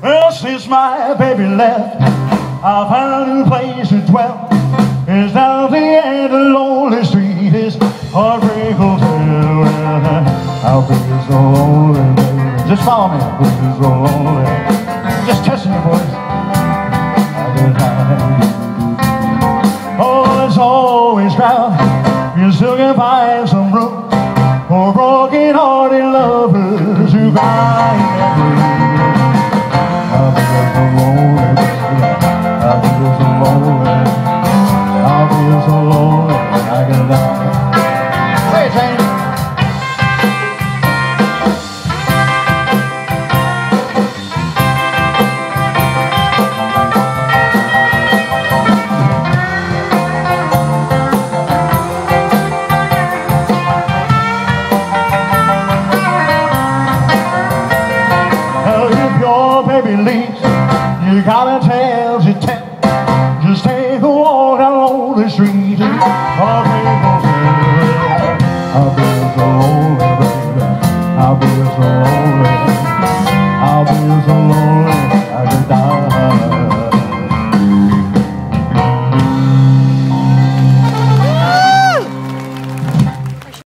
Well, since my baby left, I found a new place to dwell. It's down the end of the lonely street. It's Heartbreak Hotel. I'll be so lonely, baby. Just follow me. I'll be so lonely. Just testing your voice. Oh, it's always crowded. You still can find some room for broken-hearted lovers who cry and bleed. I'll be so lonely, I'll be so lonely, I'll be so lonely, I can die. Say it, Jane. Baby leaves, you gotta tell you tell. Just take a walk along the street. I'll be